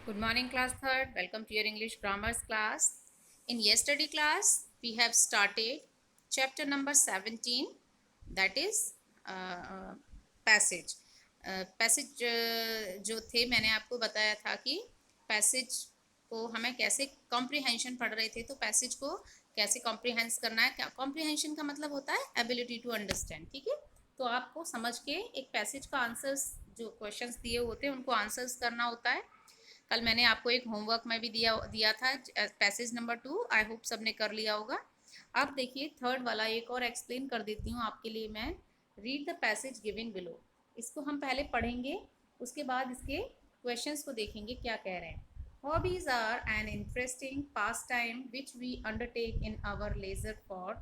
Good morning, class third. Welcome to your English grammars class. In yesterday class, we have started chapter number 17, that is passage. Passage जो थे मैंने आपको बताया था कि passage को हमें कैसे कॉम्प्रिहेंशन पढ़ रहे थे, तो पैसेज को कैसे कॉम्प्रिहेंस करना है। कॉम्प्रिहेंशन का मतलब होता है एबिलिटी टू अंडरस्टैंड, ठीक है। तो आपको समझ के एक पैसेज का आंसर्स, जो क्वेश्चंस दिए होते हैं उनको आंसर्स करना होता है। कल मैंने आपको एक होमवर्क में भी दिया था पैसेज नंबर 2, आई होप सबने कर लिया होगा। अब देखिए थर्ड वाला एक और एक्सप्लेन कर देती हूँ आपके लिए मैं। Read the passage given below, इसको हम पहले पढ़ेंगे, उसके बाद इसके क्वेश्चंस को देखेंगे क्या कह रहे हैं। Hobbies are an interesting pastime which we undertake in our leisure for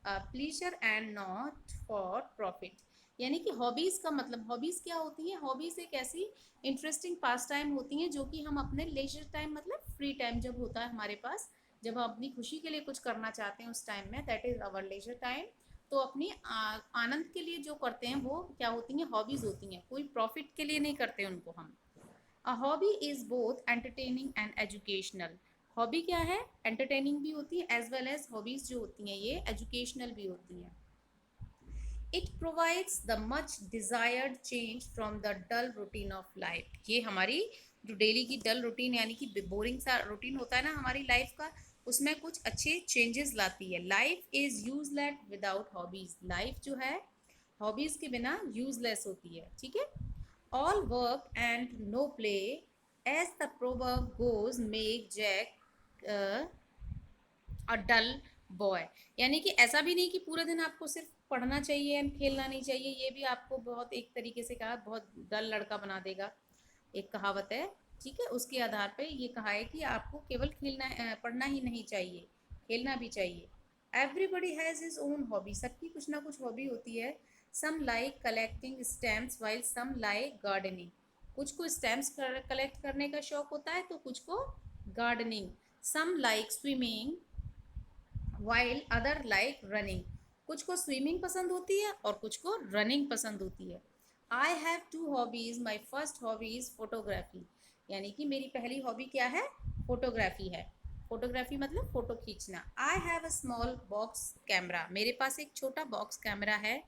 pleasure and not for profit. यानी कि हॉबीज़ का मतलब, हॉबीज़ क्या होती हैं? हॉबीज़ एक ऐसी इंटरेस्टिंग पास टाइम होती हैं जो कि हम अपने लेजर टाइम, मतलब फ्री टाइम जब होता है हमारे पास, जब हम अपनी खुशी के लिए कुछ करना चाहते हैं उस टाइम में, that is our leisure time. तो अपनी आनंद के लिए जो करते हैं वो क्या होती हैं? हॉबीज़ होती हैं। कोई प्रॉफिट के लिए नहीं करते उनको हम। A hobby is both entertaining and educational. Hobby क्या है? एंटरटेनिंग भी होती है, एज वेल एज हॉबीज़ जो होती हैं ये एजुकेशनल भी होती हैं। It provides the much desired change from the dull routine of life. ये हमारी जो डेली की डल रूटीन यानी कि बोरिंग सा रूटीन होता है ना हमारी लाइफ का, उसमें कुछ अच्छे चेंजेस लाती है। Life is useless without hobbies. Life जो है हॉबीज़ के बिना यूजलेस होती है, ठीक है। All work and no play, as the proverb goes make Jack a dull boy. यानी कि ऐसा भी नहीं कि पूरे दिन आपको सिर्फ पढ़ना चाहिए एंड खेलना नहीं चाहिए, ये भी आपको बहुत एक तरीके से कहा बहुत डल लड़का बना देगा। एक कहावत है, ठीक है, उसके आधार पे ये कहा है कि आपको केवल पढ़ना ही नहीं चाहिए, खेलना भी चाहिए। Everybody has his own hobby, सबकी कुछ ना कुछ हॉबी होती है। Some like collecting stamps while some like gardening. कुछ को स्टैम्प्स कलेक्ट करने का शौक होता है तो कुछ को gardening. Some like swimming while other like running. कुछ को स्विमिंग पसंद होती है और कुछ को रनिंग पसंद होती है। I have two hobbies, my first hobby is photography. यानी कि मेरी पहली हॉबी क्या है? फोटोग्राफी है। फोटोग्राफी मतलब फ़ोटो खींचना। I have a small box camera, मेरे पास एक छोटा बॉक्स कैमरा है।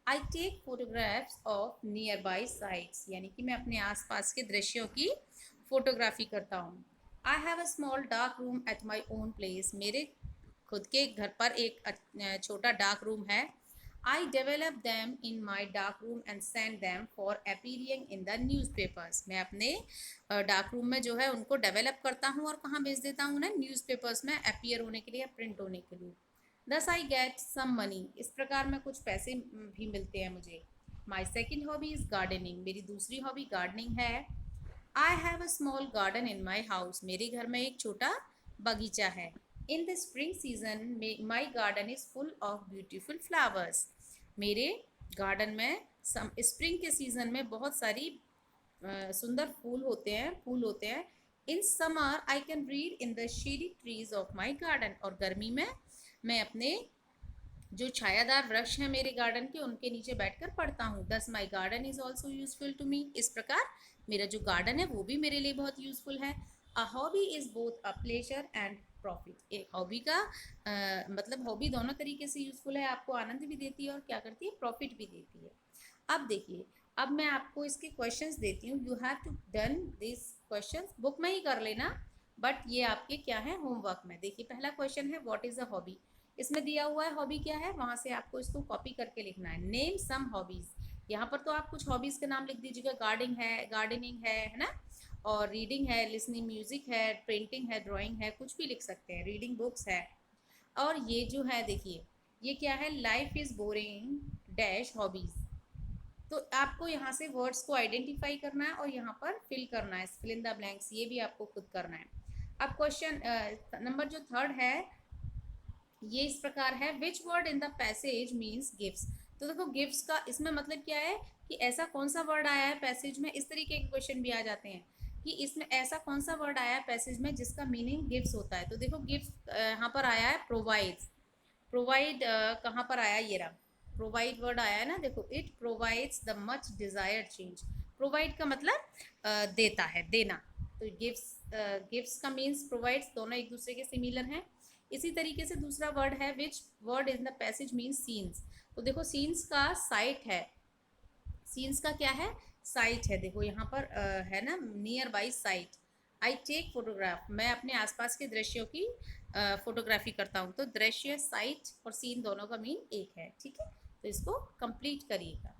I take photographs of nearby sights, यानी कि मैं अपने आसपास के दृश्यों की फोटोग्राफी करता हूँ। आई have a small dark room at my own place, मेरे खुद के घर पर एक छोटा डार्क रूम है। I develop them in my dark room and send them for appearing in the news papers. मैं अपने डार्क रूम में जो है उनको डेवलप करता हूँ और कहाँ भेज देता हूँ उन्हें? न्यूज़ पेपर्स में अपीयर होने के लिए, प्रिंट होने के लिए। दस आई गेट सम मनी, इस प्रकार में कुछ पैसे भी मिलते हैं मुझे। My second hobby is gardening, मेरी दूसरी हॉबी गार्डनिंग है। I have a small garden in my house, मेरे घर में एक छोटा बगीचा है। In the spring season my garden is full of beautiful flowers. मेरे गार्डन में स्प्रिंग के सीज़न में बहुत सारी सुंदर फूल होते हैं। In summer I can read in the shady trees of my garden, और गर्मी में मैं अपने जो छायादार वृक्ष हैं मेरे गार्डन के, उनके नीचे बैठकर पढ़ता हूँ। Thus my garden is also useful to me, इस प्रकार मेरा जो गार्डन है वो भी मेरे लिए बहुत यूजफुल है। A hobby is both a pleasure and profit. एक हॉबी का मतलब हॉबी दोनों तरीके से यूजफुल है, आपको आनंद भी देती है और क्या करती है? प्रॉफिट भी देती है। अब देखिए, अब मैं आपको इसके क्वेश्चंस देती हूँ। You have to done this questions, book में ही कर लेना, बट ये आपके क्या है? होमवर्क में। देखिए पहला क्वेश्चन है व्हाट इज अ हॉबी। इसमें दिया हुआ है हॉबी क्या है, वहां से आपको इसको कॉपी करके लिखना है। नेम सम हॉबीज, यहाँ पर तो आप कुछ हॉबीज के नाम लिख दीजिएगा। गार्डनिंग है ना, और रीडिंग है, लिसनिंग म्यूजिक है, पेंटिंग है, ड्राइंग है, कुछ भी लिख सकते हैं, रीडिंग बुक्स है। और ये जो है देखिए, ये क्या है? Life is boring dash hobbies. तो आपको यहाँ से वर्ड्स को आइडेंटिफाई करना है और यहाँ पर फिल करना है, फिल इन द ब्लैंक्स, ये भी आपको खुद करना है। अब क्वेश्चन नंबर जो थर्ड है ये इस प्रकार है, which word in the passage means gifts. तो देखो गिफ्ट्स का इसमें मतलब क्या है कि ऐसा कौन सा वर्ड आया है पैसेज में, इस तरीके के क्वेश्चन भी आ जाते हैं कि इसमें ऐसा कौन सा वर्ड आया है पैसेज में जिसका मीनिंग गिफ्ट्स होता है। तो देखो गिफ्ट यहाँ पर आया है प्रोवाइड्स। प्रोवाइड कहाँ पर आया? ये रहा, प्रोवाइड वर्ड आया है ना, देखो, it provides the much desired change. Provide का मतलब देता है, देना। तो गिव्स का मीन्स प्रोवाइड्स, दोनों एक दूसरे के सिमिलर हैं। इसी तरीके से दूसरा वर्ड है which word in the passage means scenes. तो देखो सीन्स का साइट है, सीन्स का क्या है, साइट है। देखो यहाँ पर है ना, nearby sight. I take photograph, मैं अपने आसपास के दृश्यों की फोटोग्राफी करता हूँ। तो दृश्य, साइट और सीन दोनों का मीन एक है, ठीक है। तो इसको कंप्लीट करिएगा।